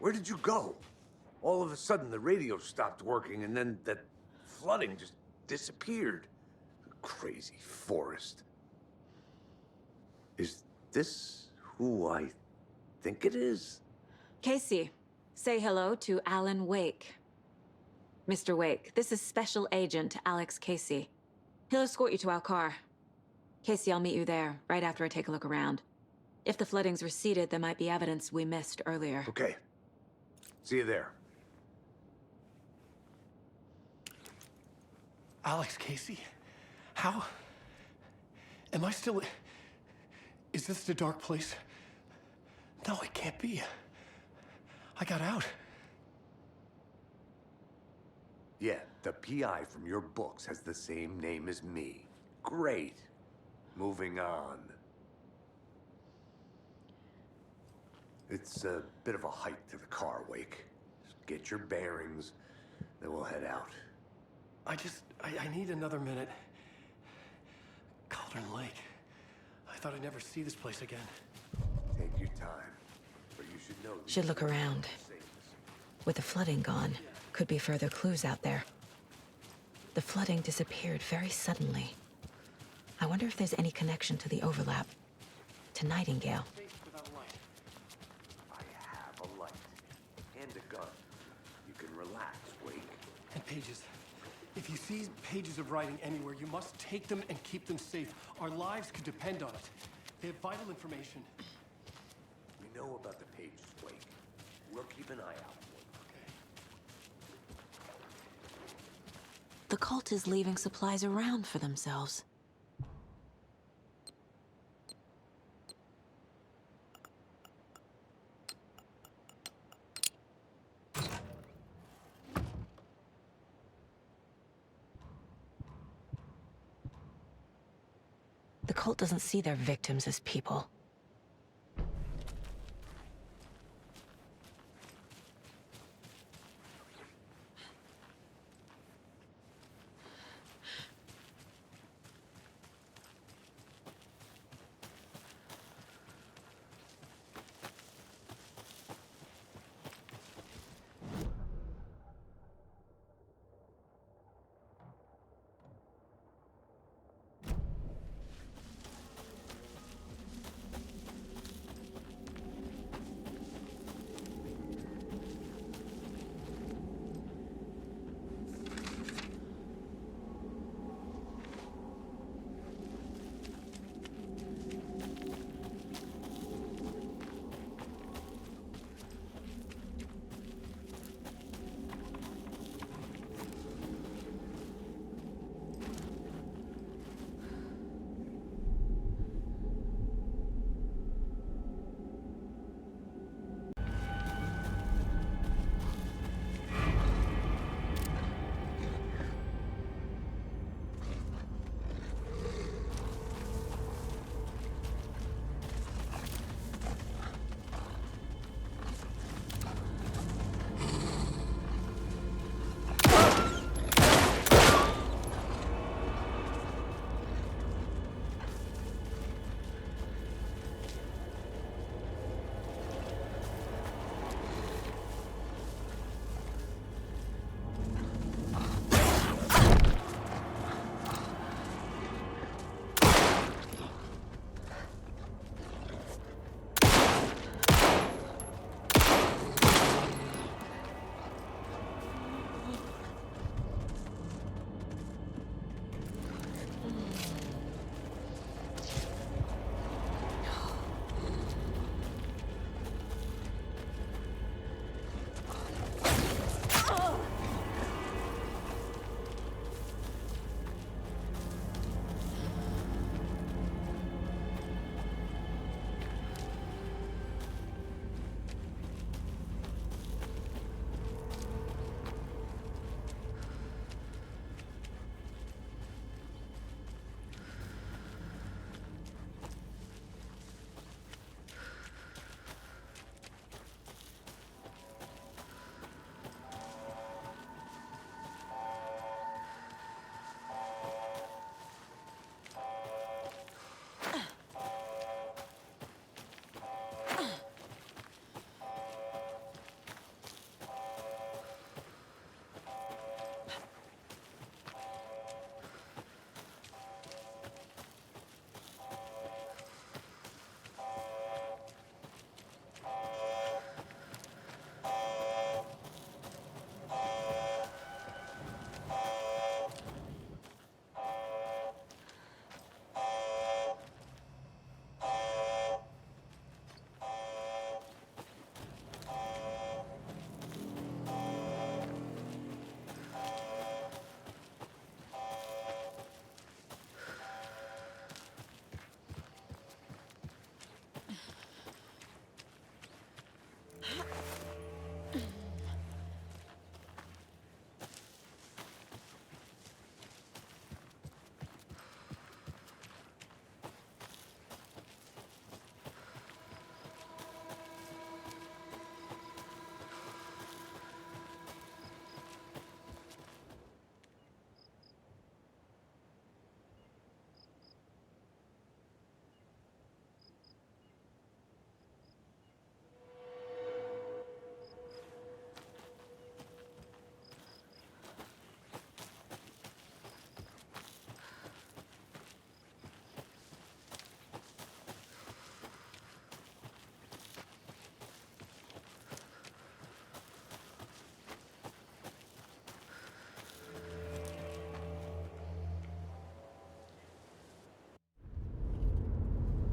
Where did you go? All of a sudden, the radio stopped working, and then that flooding just disappeared. Crazy forest. Is this who I think it is? Casey, say hello to Alan Wake. Mr. Wake, this is Special Agent Alex Casey. He'll escort you to our car. Casey, I'll meet you there, right after I take a look around. If the flooding's receded, there might be evidence we missed earlier. Okay. See you there. Alex Casey? How? Am I still... Is this the dark place? No, it can't be. I got out. Yeah, the PI from your books has the same name as me. Great. Moving on. It's a bit of a hike to the car, Wake. Just get your bearings, then we'll head out. I need another minute. Cauldron Lake. I thought I'd never see this place again. Take your time, but you should know... Should look around. With the flooding gone, could be further clues out there. The flooding disappeared very suddenly. I wonder if there's any connection to the overlap. To Nightingale. I have a light and a gun. You can relax, Wake. And pages. If you see pages of writing anywhere, you must take them and keep them safe. Our lives could depend on it. They have vital information. We know about the pages, Wake. We'll keep an eye out for them. The cult is leaving supplies around for themselves. The cult doesn't see their victims as people.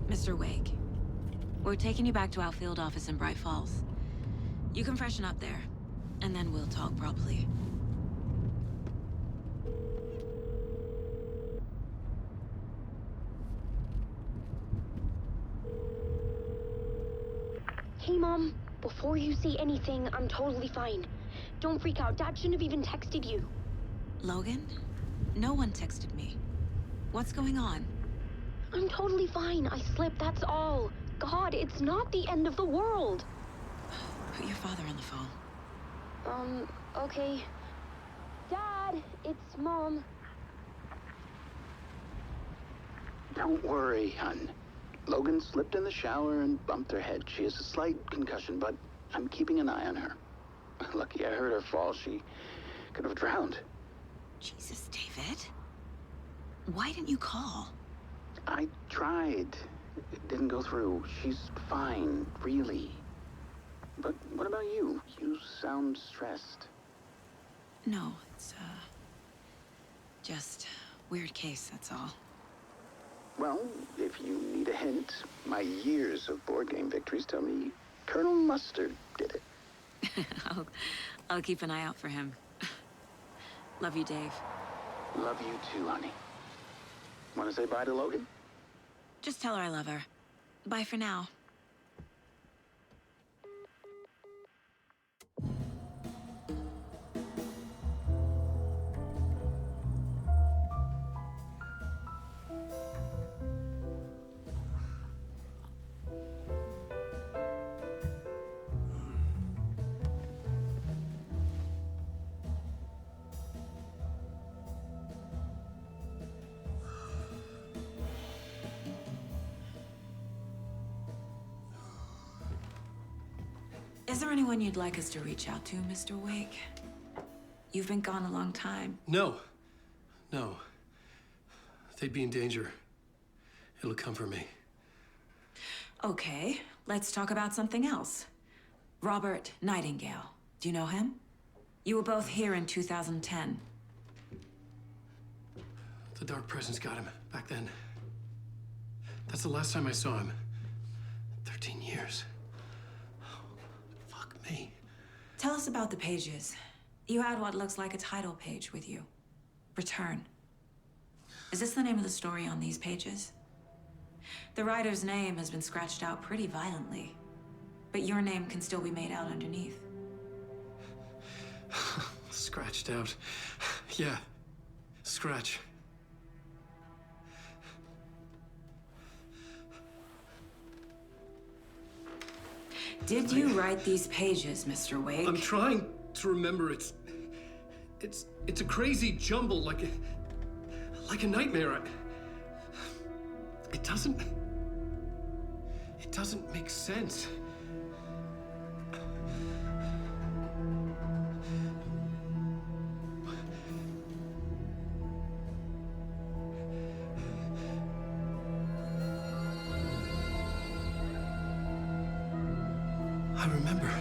Mr. Wake, we're taking you back to our field office in Bright Falls. You can freshen up there, and then we'll talk properly. Hey, Mom. Before you say anything, I'm totally fine. Don't freak out. Dad shouldn't have even texted you. Logan? No one texted me. What's going on? I'm totally fine. I slipped, that's all. God, it's not the end of the world. Put your father on the phone. Okay. Dad, it's Mom. Don't worry, hon. Logan slipped in the shower and bumped her head. She has a slight concussion, but I'm keeping an eye on her. Lucky I heard her fall. She could have drowned. Jesus, David. Why didn't you call? I tried. It didn't go through. She's fine, really. But what about you? You sound stressed. No, it's, just weird case, that's all. Well, if you need a hint, my years of board game victories tell me Colonel Mustard did it. I'll keep an eye out for him. Love you, Dave. Love you too, honey. Want to say bye to Logan? Just tell her I love her. Bye for now. Is there anyone you'd like us to reach out to, Mr. Wake? You've been gone a long time. No. No. They'd be in danger. It'll come for me. Okay, let's talk about something else. Robert Nightingale. Do you know him? You were both here in 2010. The Dark Presence got him back then. That's the last time I saw him. 13 years. Fuck me. Tell us about the pages. You had what looks like a title page with you. Return. Is this the name of the story on these pages? The writer's name has been scratched out pretty violently, but your name can still be made out underneath. Scratched out. Yeah. Scratch. Did you write these pages, Mr. Wake? I'm trying to remember. It's a crazy jumble, like a nightmare. It doesn't make sense. I remember.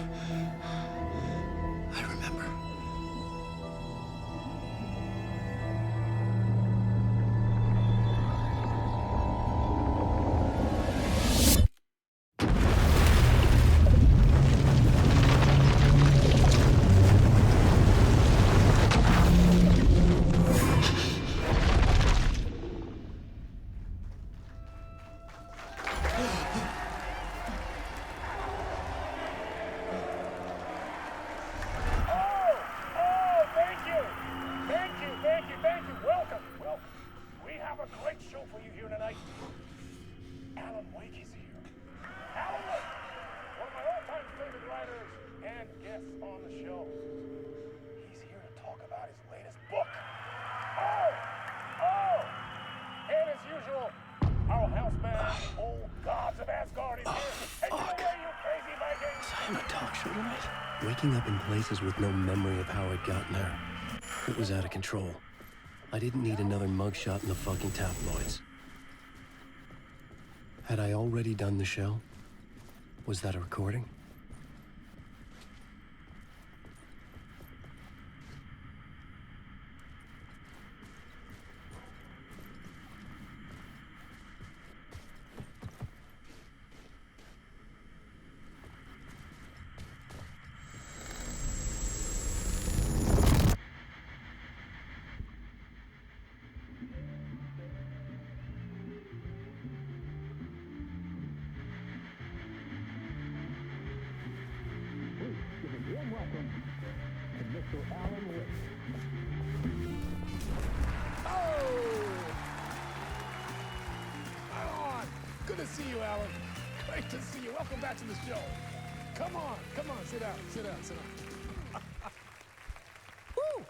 Waking up in places with no memory of how I'd gotten there. It was out of control. I didn't need another mugshot in the fucking tabloids. Had I already done the show? Was that a recording? welcome to Mr. Alan Wake. On. Good to see you, Alan. Great to see you. Welcome back to the show. Come on, sit down, sit down. Woo!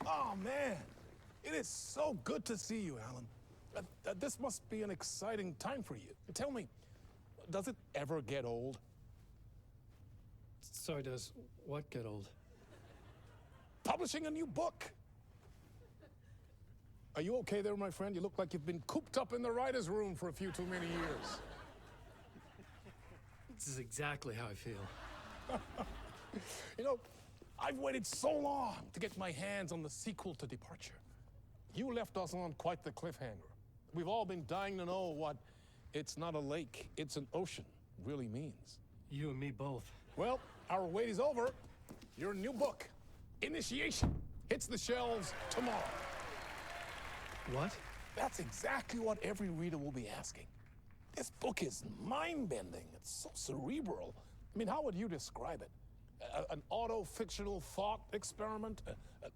Oh, man. It is so good to see you, Alan. This must be an exciting time for you. Tell me, does it ever get old? Sorry, does what get old? Publishing a new book. Are you okay there, my friend? You look like you've been cooped up in the writer's room for a few too many years. This is exactly how I feel. You know, I've waited so long to get my hands on the sequel to Departure. You left us on quite the cliffhanger. We've all been dying to know what "it's not a lake, it's an ocean" really means. You and me both. Well, our wait is over. Your new book, Initiation, hits the shelves tomorrow. What? That's exactly what every reader will be asking. This book is mind-bending. It's so cerebral. I mean, how would you describe it? An auto-fictional thought experiment?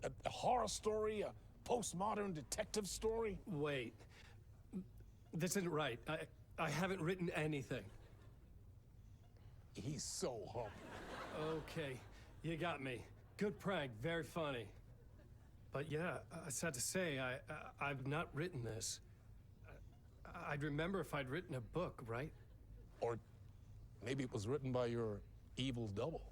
A horror story? A postmodern detective story? Wait. This isn't right. I haven't written anything. He's so humble. Okay, you got me. Good prank, very funny. But yeah, I sad to say, I've not written this. I'd remember if I'd written a book, right? Or maybe it was written by your evil double.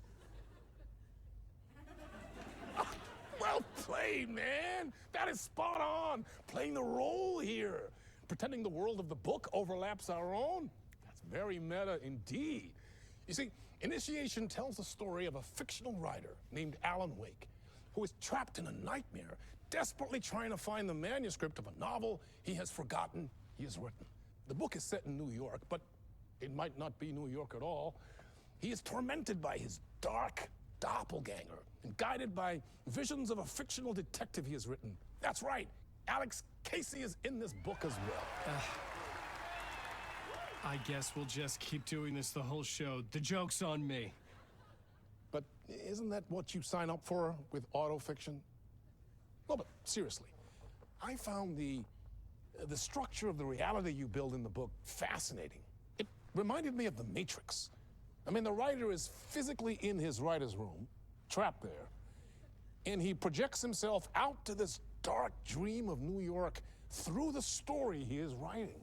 Well played, man! That is spot on! Playing the role here. Pretending the world of the book overlaps our own. That's very meta indeed. You see, Initiation tells the story of a fictional writer named Alan Wake, who is trapped in a nightmare, desperately trying to find the manuscript of a novel he has forgotten he has written. The book is set in New York, but it might not be New York at all. He is tormented by his dark doppelganger and guided by visions of a fictional detective he has written. That's right, Alex Casey is in this book as well. I guess we'll just keep doing this the whole show. The joke's on me. But isn't that what you sign up for with autofiction? No, but seriously, I found the structure of the reality you build in the book fascinating. It reminded me of The Matrix. I mean, the writer is physically in his writer's room, trapped there, and he projects himself out to this dark dream of New York through the story he is writing.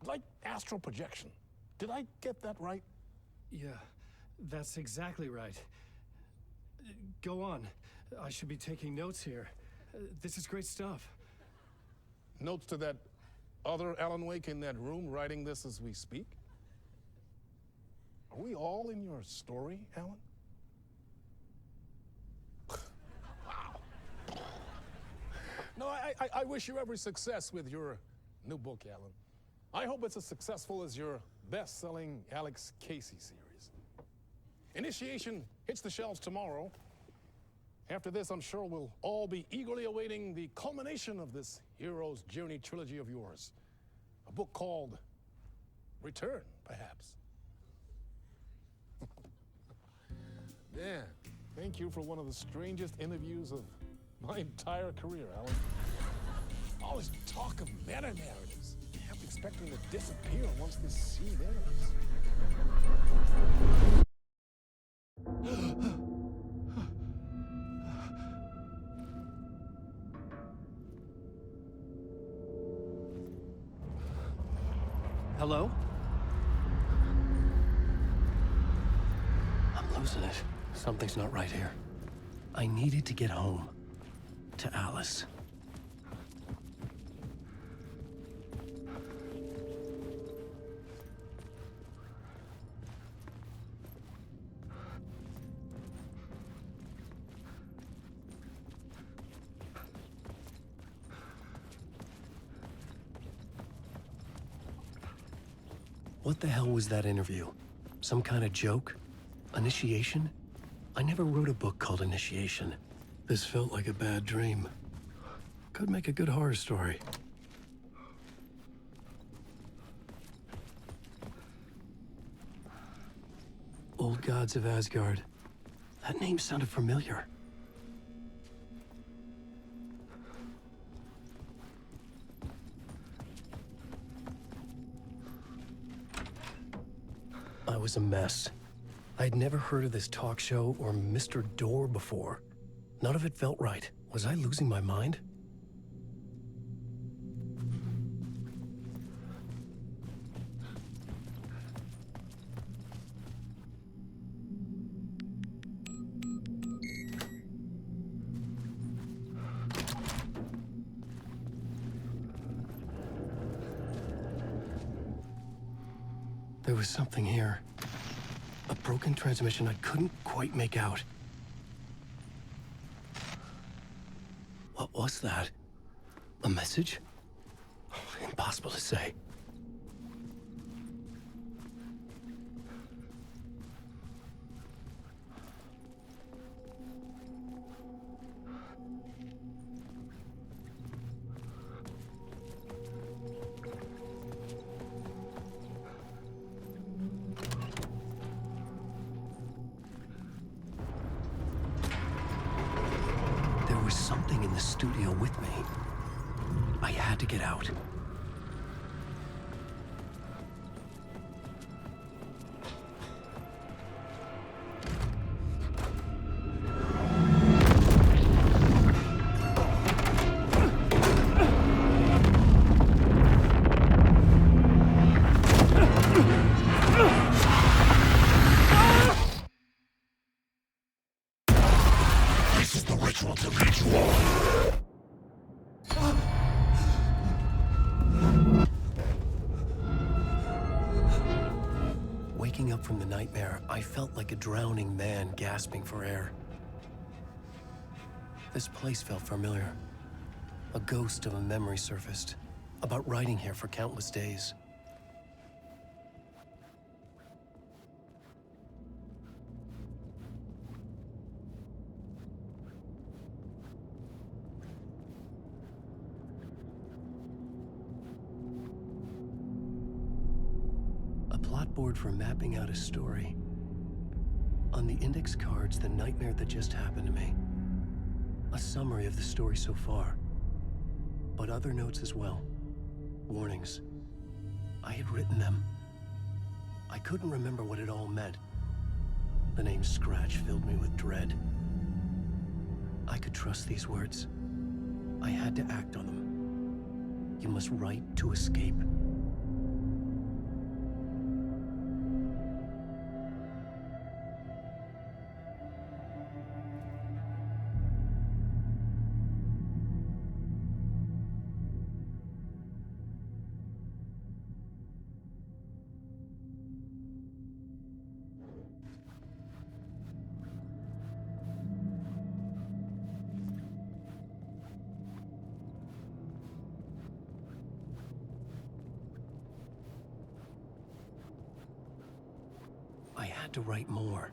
Like astral projection. Did I get that right? Yeah, that's exactly right. Go on. I should be taking notes here. This is great stuff. Notes to that other Alan Wake in that room writing this as we speak? Are we all in your story, Alan? Wow. No, I wish you every success with your new book, Alan. I hope it's as successful as your best-selling Alex Casey series. Initiation hits the shelves tomorrow. After this, I'm sure we'll all be eagerly awaiting the culmination of this hero's journey trilogy of yours. A book called Return, perhaps. Man, thank you for one of the strangest interviews of my entire career, Alan. All this talk of meta-narratives. I'm expecting to disappear once this scene ends. Hello? I'm losing it. Something's not right here. I needed to get home. To Alice. What the hell was that interview? Some kind of joke? Initiation? I never wrote a book called Initiation. This felt like a bad dream. Could make a good horror story. gods of Asgard. That name sounded familiar. I was a mess. I'd never heard of this talk show or Mr. Door before. None of it felt right. Was I losing my mind? There was something here. A broken transmission I couldn't quite make out. What was that? A message? Impossible to say. There was something in the studio with me. I had to get out. This is the ritual to lead you on. Waking up from the nightmare, I felt like a drowning man gasping for air. This place felt familiar. A ghost of a memory surfaced, about riding here for countless days. A plot board for mapping out a story. On the index cards, the nightmare that just happened to me. A summary of the story so far, but other notes as well. Warnings. I had written them. I couldn't remember what it all meant. The name Scratch filled me with dread. I could trust these words. I had to act on them. You must write to escape. I had to write more.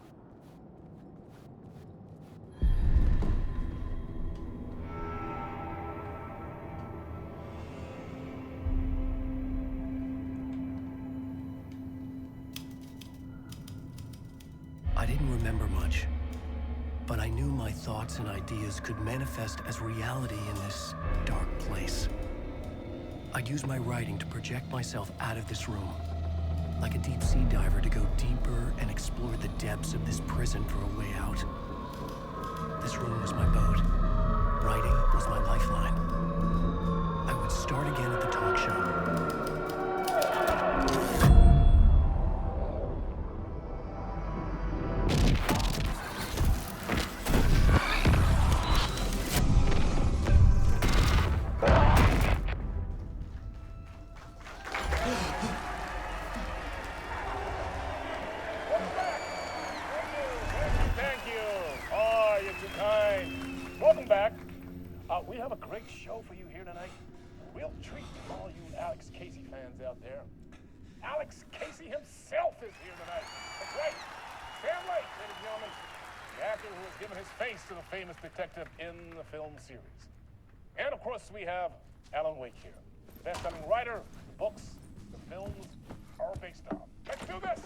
I didn't remember much, but I knew my thoughts and ideas could manifest as reality in this dark place. I'd use my writing to project myself out of this room, like a deep-sea diver to go deeper and explore the depths of this prison for a way out. This room was my boat. Writing was my lifeline. I would start again at the talk show. Thank you. Oh, you're too kind. Welcome back. We have a great show for you here tonight. Real treat for all you Alex Casey fans out there. Alex Casey himself is here tonight. That's right. Sam Lake, ladies and gentlemen, the actor who has given his face to the famous detective in the film series. And of course, we have Alan Wake here, the best-selling writer, the books, the films are based on. Let's do this.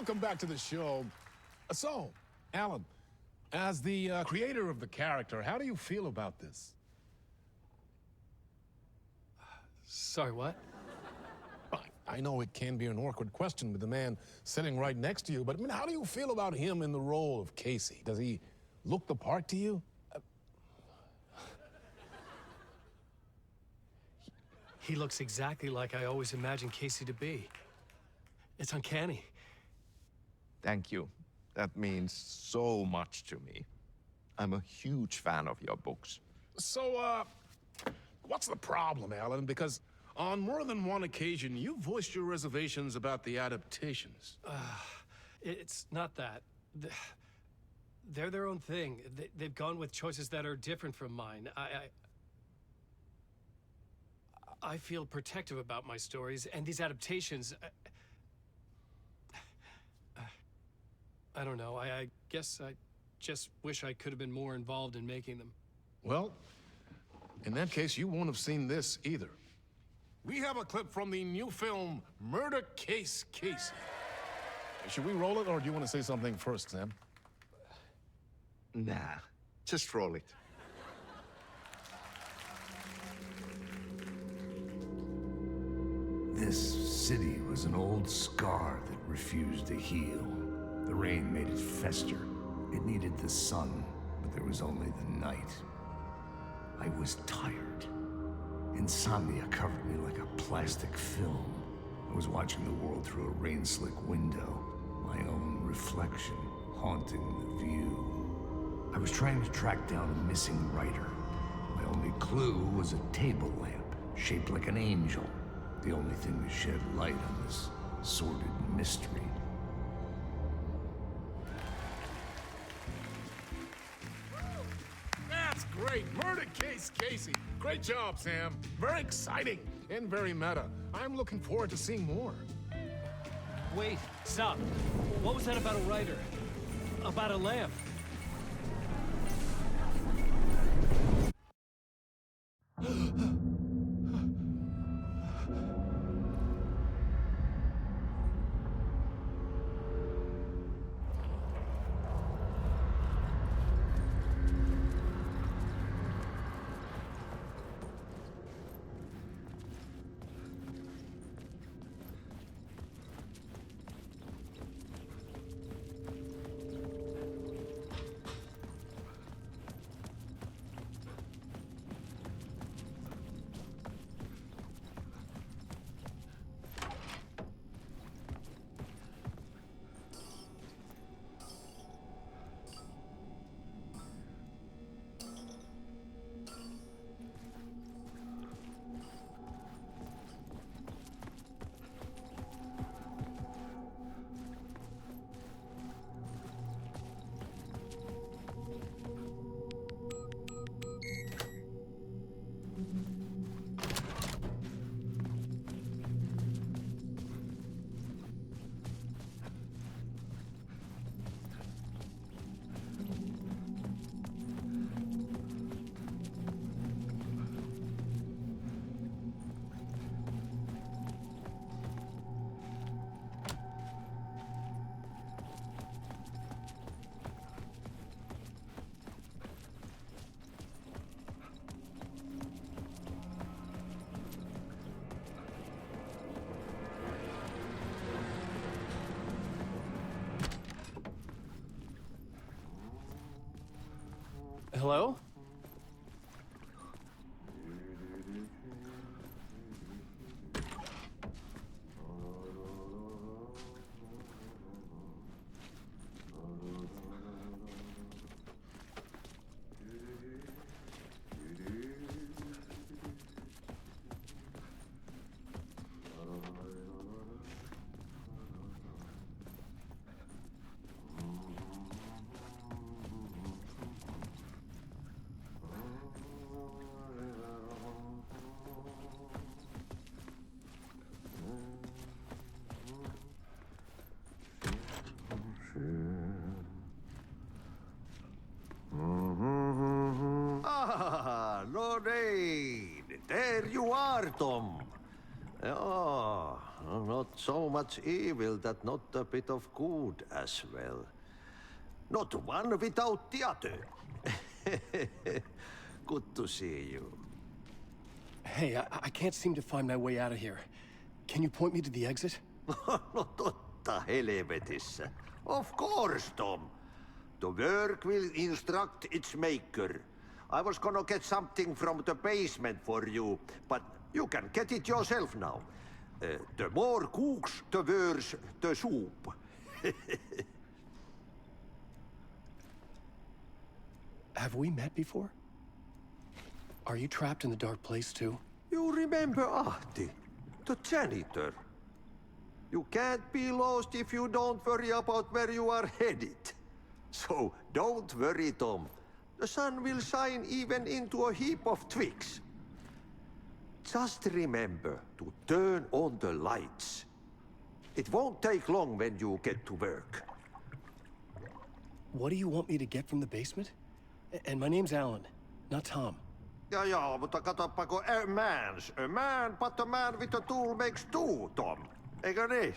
welcome back to the show. So, Alan, as the creator of the character, how do you feel about this? Sorry, what? I know it can be an awkward question with the man sitting right next to you, but I mean, how do you feel about him in the role of Casey? Does he look the part to you? He looks exactly like I always imagined Casey to be. It's uncanny. Thank you. That means so much to me. I'm a huge fan of your books. So, what's the problem, Alan? Because on more than one occasion, you voiced your reservations about the adaptations. It's not that. They're their own thing. They've gone with choices that are different from mine. I feel protective about my stories, and these adaptations... I don't know. I guess I just wish I could have been more involved in making them. Well, in that case, you won't have seen this either. We have a clip from the new film, Murder Case Casey. Should we roll it, or do you want to say something first, Sam? Nah, just roll it. This city was an old scar that refused to heal. The rain made it fester. It needed the sun, but there was only the night. I was tired. Insomnia covered me like a plastic film. I was watching the world through a rain-slick window, my own reflection haunting the view. I was trying to track down a missing writer. My only clue was a table lamp, shaped like an angel. The only thing to shed light on this sordid mystery. That's great! Murder Case Casey! Great job, Sam. Very exciting and very meta. I'm looking forward to seeing more. Wait, stop. What was that about a writer? About a lamp? Hello? Not so much evil that not a bit of good as well. Not one without the other. Good to see you. Hey, I can't seem to find my way out of here. Can you point me to the exit? No totta helvetissä. Of course, Tom. The work will instruct its maker. I was gonna get something from the basement for you, but you can get it yourself now. The more cooks, the worse the soup. Have we met before? Are you trapped in the dark place too? You remember Ahti, the janitor. You can't be lost if you don't worry about where you are headed. So don't worry, Tom. The sun will shine even into a heap of twigs. Just remember to turn on the lights. It won't take long when you get to work. What do you want me to get from the basement? And my name's Alan, not Tom. Ja, mutta katsopako a man, but a man with a tool makes two, Tom. Eikö niin?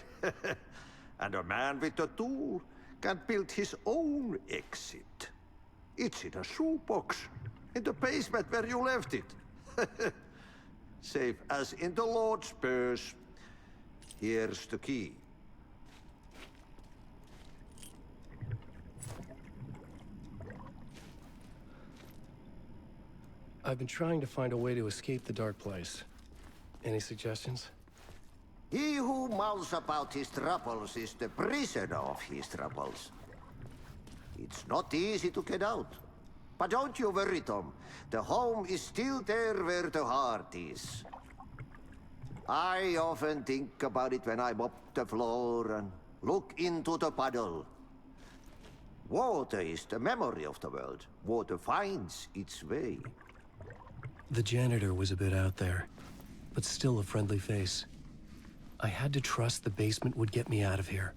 And a man with a tool can build his own exit. It's in a shoebox, in the basement where you left it. Safe as in the Lord's purse. Here's the key. I've been trying to find a way to escape the dark place. Any suggestions? He who mouths about his troubles is the prisoner of his troubles. It's not easy to get out. But don't you worry, Tom. The home is still there where the heart is. I often think about it when I mop the floor and look into the puddle. Water is the memory of the world. Water finds its way. The janitor was a bit out there, but still a friendly face. I had to trust the basement would get me out of here.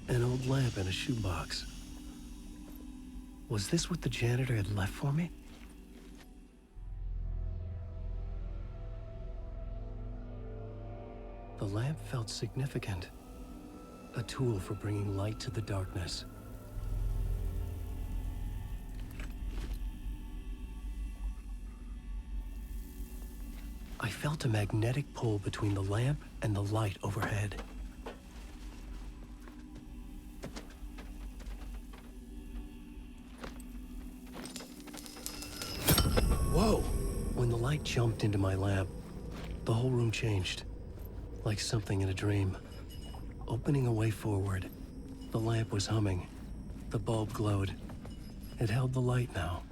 An old lamp in a shoebox. Was this what the janitor had left for me? The lamp felt significant. A tool for bringing light to the darkness. I felt a magnetic pull between the lamp and the light overhead. Whoa! When the light jumped into my lamp, the whole room changed. Like something in a dream. Opening a way forward, the lamp was humming. The bulb glowed. It held the light now.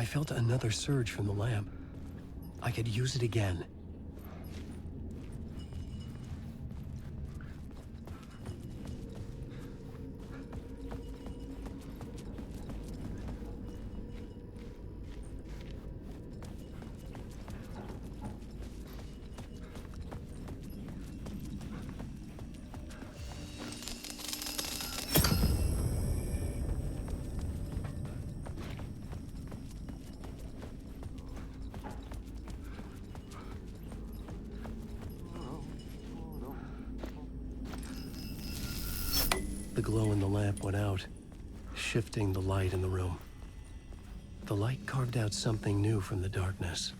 I felt another surge from the lamp. I could use it again. The glow in the lamp went out, shifting the light in the room. The light carved out something new from the darkness.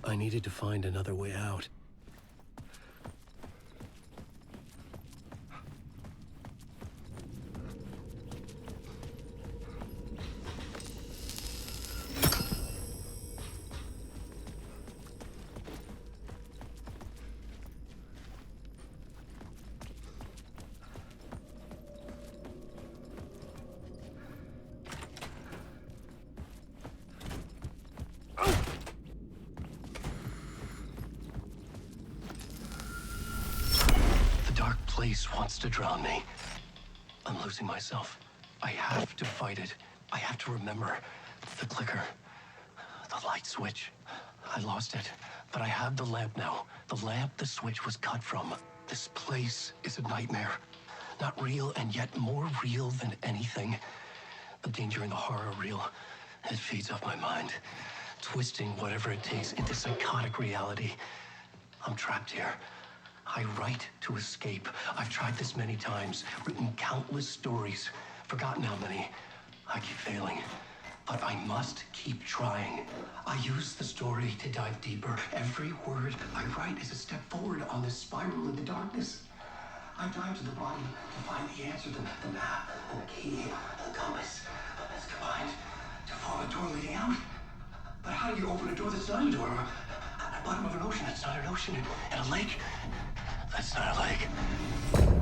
I needed to find another way out. Place wants to drown me. I'm losing myself. I have to fight it. I have to remember the clicker, the light switch. I lost it, but I have the lamp now. The lamp the switch was cut from. This place is a nightmare. Not real, and yet more real than anything. The danger in the horror reel, it feeds off my mind, twisting whatever it takes into psychotic reality. I'm trapped here. I write to escape. I've tried this many times, written countless stories, forgotten how many. I keep failing, but I must keep trying. I use the story to dive deeper. Every word I write is a step forward on this spiral in the darkness. I dive to the bottom to find the answer, the map, and the key, and the compass. It's combined to form a door leading out. But how do you open a door that's not a door? At the bottom of an ocean that's not an ocean, and a lake that's not a lake.